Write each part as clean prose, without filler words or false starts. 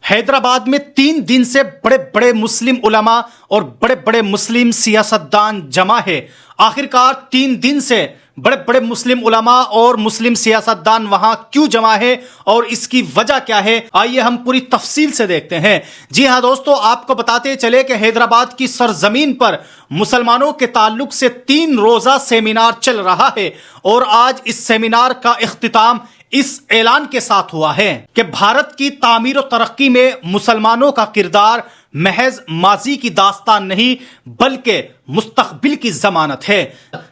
حیدرآباد میں 3 دن سے بڑے بڑے مسلم علماء اور بڑے بڑے مسلم سیاستدان جمع ہے۔ آخرکار 3 دن سے بڑے بڑے مسلم علماء اور مسلم سیاستدان وہاں کیوں جمع ہے اور اس کی وجہ کیا ہے، آئیے ہم پوری تفصیل سے دیکھتے ہیں۔ جی ہاں دوستو، آپ کو بتاتے چلے کہ حیدرآباد کی سرزمین پر مسلمانوں کے تعلق سے 3 روزہ سیمینار چل رہا ہے، اور آج اس سیمینار کا اختتام اس اعلان کے ساتھ ہوا ہے کہ بھارت کی تعمیر و ترقی میں مسلمانوں کا کردار محض ماضی کی داستان نہیں بلکہ مستقبل کی ضمانت ہے۔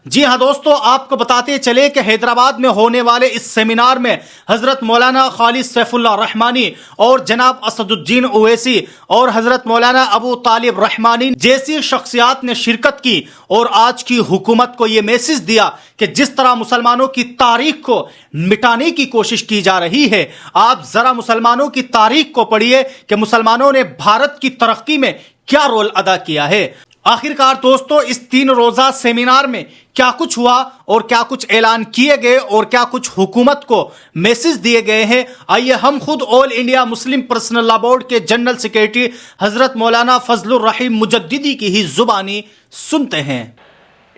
جی ہاں دوستو، آپ کو بتاتے چلے کہ حیدرآباد میں ہونے والے اس سیمینار میں حضرت مولانا خالد سیف اللہ رحمانی اور جناب اسد الدین اویسی اور حضرت مولانا ابو طالب رحمانی جیسی شخصیات نے شرکت کی، اور آج کی حکومت کو یہ میسج دیا کہ جس طرح مسلمانوں کی تاریخ کو مٹانے کی کوشش کی جا رہی ہے، آپ ذرا مسلمانوں کی تاریخ کو پڑھیے کہ مسلمانوں نے بھارت کی ترقی میں کیا رول ادا کیا ہے۔ آخرکار دوستو، اس 3 روزہ سیمینار میں کیا کچھ ہوا اور کیا کچھ اعلان کیے گئے اور کیا کچھ حکومت کو میسج دیے گئے ہیں، آئیے ہم خود آل انڈیا مسلم پرسنل لا بورڈ کے جنرل سیکریٹری حضرت مولانا فضل الرحیم مجددی کی ہی زبانی سنتے ہیں۔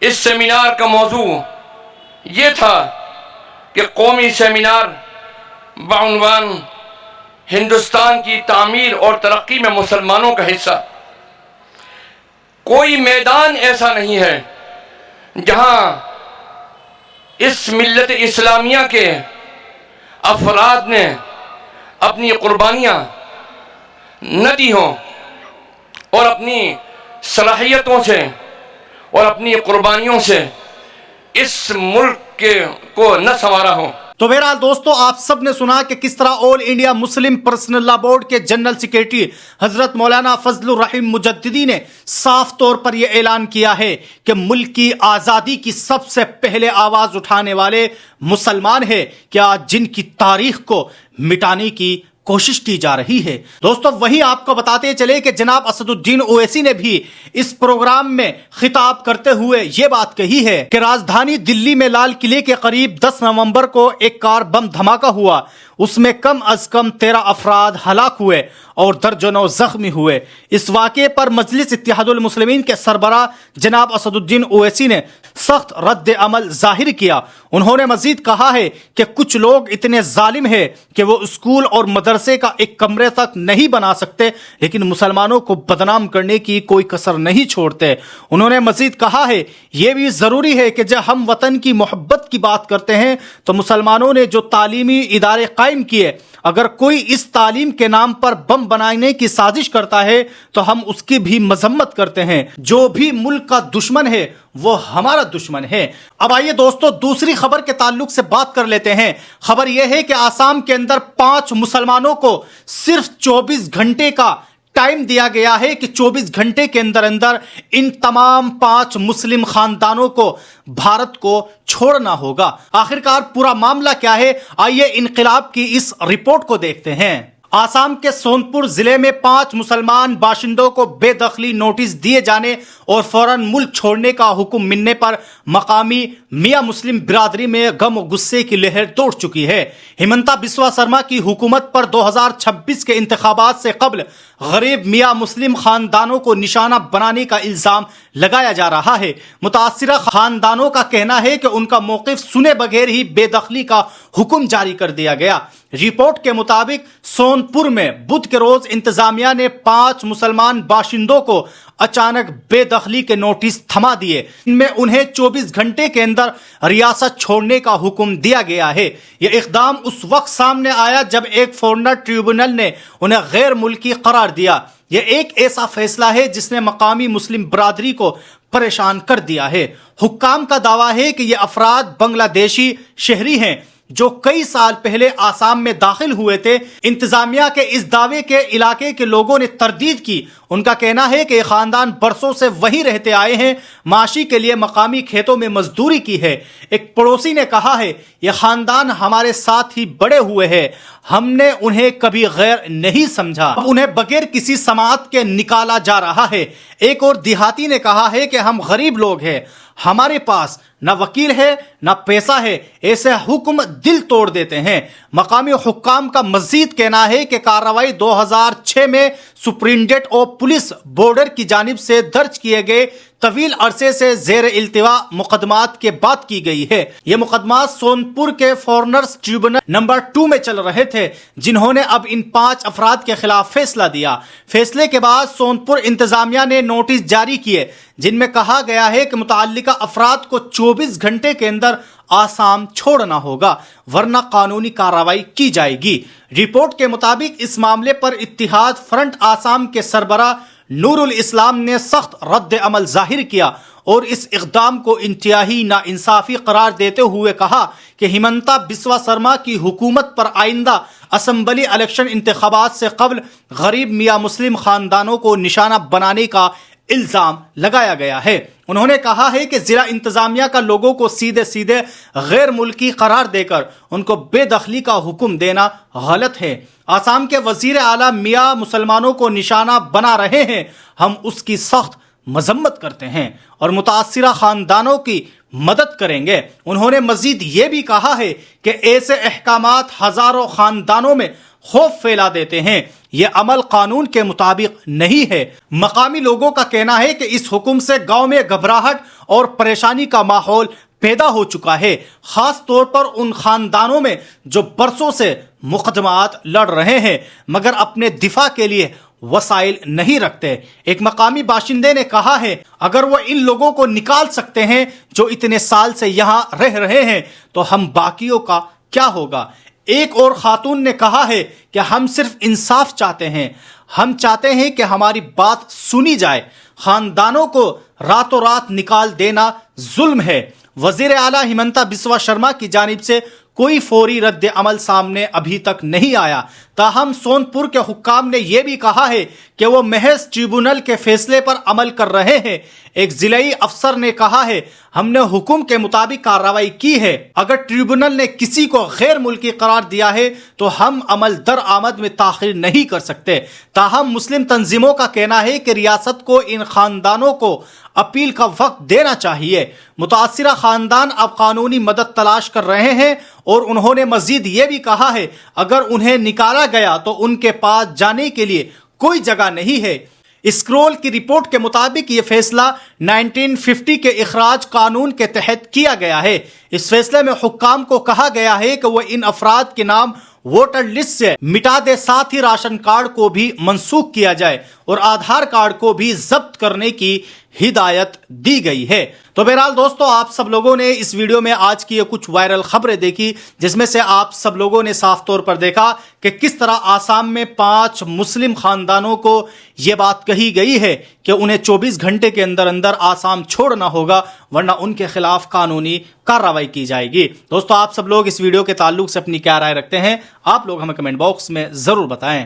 اس سیمینار کا موضوع یہ تھا کہ قومی سیمینار بعنوان ہندوستان کی تعمیر اور ترقی میں مسلمانوں کا حصہ۔ کوئی میدان ایسا نہیں ہے جہاں اس ملت اسلامیہ کے افراد نے اپنی قربانیاں نہ دی ہوں اور اپنی صلاحیتوں سے اور اپنی قربانیوں سے اس ملک کو نہ سنوارا ہو۔ تو بہرحال دوستو، آپ سب نے سنا کہ کس طرح آل انڈیا مسلم پرسنل لا بورڈ کے جنرل سیکریٹری حضرت مولانا فضل الرحیم مجددی نے صاف طور پر یہ اعلان کیا ہے کہ ملک کی آزادی کی سب سے پہلے آواز اٹھانے والے مسلمان ہیں، کہ آج جن کی تاریخ کو مٹانے کی کوشش کی جا رہی ہے۔ دوستو، وہی آپ کو بتاتے چلے کہ جناب اسد الدین اویسی نے بھی اس پروگرام میں خطاب کرتے ہوئے یہ بات کہی ہے کہ راجدھانی دلی میں لال قلعے کے قریب 10 نومبر کو ایک کار بم دھماکہ ہوا، اس میں کم از کم 13 افراد ہلاک ہوئے اور درجنوں زخمی ہوئے۔ اس واقعے پر مجلس اتحاد المسلمین کے سربراہ جناب اسد الدین اویسی نے سخت رد عمل ظاہر کیا۔ انہوں نے مزید کہا ہے کہ کچھ لوگ اتنے ظالم ہیں کہ وہ اسکول اور مدرسے کا ایک کمرے تک نہیں بنا سکتے، لیکن مسلمانوں کو بدنام کرنے کی کوئی کسر نہیں چھوڑتے۔ انہوں نے مزید کہا ہے یہ بھی ضروری ہے کہ جب ہم وطن کی محبت کی بات کرتے ہیں تو مسلمانوں نے جو تعلیمی ادارے قائم کیے، اگر کوئی اس تعلیم کے نام پر بم بنانے کی سازش کرتا ہے تو ہم اس کی بھی مذمت کرتے ہیں۔ جو بھی ملک کا دشمن ہے وہ ہمارا دشمن ہے۔ اب آئیے دوستو، دوسری خبر کے تعلق سے بات کر لیتے ہیں۔ خبر یہ ہے کہ آسام کے اندر 5 مسلمانوں کو صرف 24 گھنٹے کا ٹائم دیا گیا ہے کہ 24 گھنٹے کے اندر ان تمام 5 مسلم خاندانوں کو بھارت کو چھوڑنا ہوگا۔ آخرکار پورا معاملہ کیا ہے، آئیے انقلاب کی اس رپورٹ کو دیکھتے ہیں۔ آسام کے سونپور ضلع میں 5 مسلمان باشندوں کو بے دخلی نوٹس دیے جانے اور فوراً ملک چھوڑنے کا حکم ملنے پر مقامی میاں مسلم برادری میں غم و غصے کی لہر دوڑ چکی ہے۔ ہمنتا بسوا سرما کی حکومت پر 2026 کے انتخابات سے قبل غریب میاں مسلم خاندانوں کو نشانہ بنانے کا الزام لگایا جا رہا ہے۔ متاثرہ خاندانوں کا کہنا ہے کہ ان کا موقف سنے بغیر ہی بے دخلی کا حکم جاری کر دیا گیا۔ رپورٹ کے مطابق سونپور میں بدھ کے روز انتظامیہ نے 5 مسلمان باشندوں کو اچانک بے دخلی کے نوٹس تھما دیے، ان میں انہیں 24 گھنٹے کے اندر ریاست چھوڑنے کا حکم دیا گیا ہے۔ یہ اقدام اس وقت سامنے آیا جب ایک فورنر ٹریبونل نے انہیں غیر ملکی قرار دیا۔ یہ ایک ایسا فیصلہ ہے جس نے مقامی مسلم برادری کو پریشان کر دیا ہے۔ حکام کا دعویٰ ہے کہ یہ افراد بنگلہ دیشی شہری ہیں جو کئی سال پہلے آسام میں داخل ہوئے تھے۔ انتظامیہ کے اس دعوے کے علاقے کے لوگوں نے تردید کی ان کا کہنا ہے کہ یہ خاندان برسوں سے وہیں رہتے آئے ہیں، معاشی کے لیے مقامی کھیتوں میں مزدوری کی ہے۔ ایک پڑوسی نے کہا ہے یہ خاندان ہمارے ساتھ ہی بڑے ہوئے ہیں، ہم نے انہیں کبھی غیر نہیں سمجھا، اب انہیں بغیر کسی سماعت کے نکالا جا رہا ہے۔ ایک اور دیہاتی نے کہا ہے کہ ہم غریب لوگ ہیں، ہمارے پاس نہ وکیل ہے نہ پیسہ ہے، ایسے حکم دل توڑ دیتے ہیں۔ مقامی حکام کا مزید کہنا ہے کہ کارروائی 2006 میں سپرنٹینڈنٹ آف پولیس بارڈر کی جانب سے درج کیے گئے طویل عرصے سے زیر التوا مقدمات کے بعد کی گئی ہے۔ یہ مقدمات سونپور کے فورنرز ٹریبونل نمبر 2 میں چل رہے تھے، جنہوں نے اب ان 5 افراد کے خلاف فیصلہ دیا۔ فیصلے کے بعد سونپور انتظامیہ نے نوٹس جاری کیے جن میں کہا گیا ہے کہ متعلقہ افراد کو 24 گھنٹے کے اندر آسام چھوڑنا ہوگا ورنہ قانونی کارروائی کی جائے گی۔ رپورٹ کے مطابق اس معاملے پر اتحاد فرنٹ آسام کے سربراہ نور الاسلام نے سخت رد عمل ظاہر کیا اور اس اقدام کو انتہائی ناانصافی قرار دیتے ہوئے کہا کہ ہمنتا بسوا سرما کی حکومت پر آئندہ اسمبلی الیکشن انتخابات سے قبل غریب میاں مسلم خاندانوں کو نشانہ بنانے کا الزام لگایا گیا ہے۔ انہوں نے کہا ہے کہ ضلع انتظامیہ کا لوگوں کو سیدھے غیر ملکی قرار دے کر ان کو بے دخلی کا حکم دینا غلط ہے۔ آسام کے وزیر اعلیٰ میاں مسلمانوں کو نشانہ بنا رہے ہیں، ہم اس کی سخت مذمت کرتے ہیں اور متاثرہ خاندانوں کی مدد کریں گے۔ انہوں نے مزید یہ بھی کہا ہے کہ ایسے احکامات ہزاروں خاندانوں میں خوف پھیلا دیتے ہیں، یہ عمل قانون کے مطابق نہیں ہے۔ مقامی لوگوں کا کہنا ہے کہ اس حکم سے گاؤں میں گھبراہٹ اور پریشانی کا ماحول پیدا ہو چکا ہے، خاص طور پر ان خاندانوں میں جو برسوں سے مقدمات لڑ رہے ہیں مگر اپنے دفاع کے لیے وسائل نہیں رکھتے۔ ایک مقامی باشندے نے کہا ہے اگر وہ ان لوگوں کو نکال سکتے ہیں جو اتنے سال سے یہاں رہ رہے ہیں تو ہم باقیوں کا کیا ہوگا۔ ایک اور خاتون نے کہا ہے کہ ہم صرف انصاف چاہتے ہیں، ہم چاہتے ہیں کہ ہماری بات سنی جائے، خاندانوں کو راتوں رات نکال دینا ظلم ہے۔ وزیر اعلیٰ ہمنتا بسوا شرما کی جانب سے کوئی فوری رد عمل سامنے ابھی تک نہیں آیا، تاہم سونپور کے حکام نے یہ بھی کہا ہے کہ وہ محض ٹریبونل کے فیصلے پر عمل کر رہے ہیں۔ ایک ضلعی افسر نے کہا ہے ہم نے حکم کے مطابق کارروائی کی ہے، اگر ٹریبونل نے کسی کو غیر ملکی قرار دیا ہے تو ہم عمل درآمد میں تاخیر نہیں کر سکتے۔ تاہم مسلم تنظیموں کا کہنا ہے کہ ریاست کو ان خاندانوں کو اپیل کا وقت دینا چاہیے۔ متاثرہ خاندان اب قانونی مدد تلاش کر رہے ہیں اور انہوں نے مزید یہ بھی کہا ہے اگر انہیں نکالا گیا تو ان کے پاس جانے کے لیے کوئی جگہ نہیں ہے۔ اسکرول کی رپورٹ کے مطابق یہ فیصلہ 1950 کے اخراج قانون کے تحت کیا گیا ہے۔ اس فیصلے میں حکام کو کہا گیا ہے کہ وہ ان افراد کے نام ووٹر لسٹ سے مٹا دے، ساتھ ہی راشن کارڈ کو بھی منسوخ کیا جائے اور آدھار کارڈ کو بھی ضبط کرنے کی ہدایت دی گئی ہے۔ تو بہرحال دوستو، آپ سب لوگوں نے اس ویڈیو میں آج کی یہ کچھ وائرل خبریں دیکھی جس میں سے آپ سب لوگوں نے صاف طور پر دیکھا کہ کس طرح آسام میں 5 مسلم خاندانوں کو یہ بات کہی گئی ہے کہ انہیں 24 گھنٹے کے اندر اندر آسام چھوڑنا ہوگا ورنہ ان کے خلاف قانونی کارروائی کی جائے گی۔ دوستو، آپ سب لوگ اس ویڈیو کے تعلق سے اپنی کیا رائے رکھتے ہیں؟ آپ لوگ ہمیں کمنٹ باکس میں ضرور بتائیں۔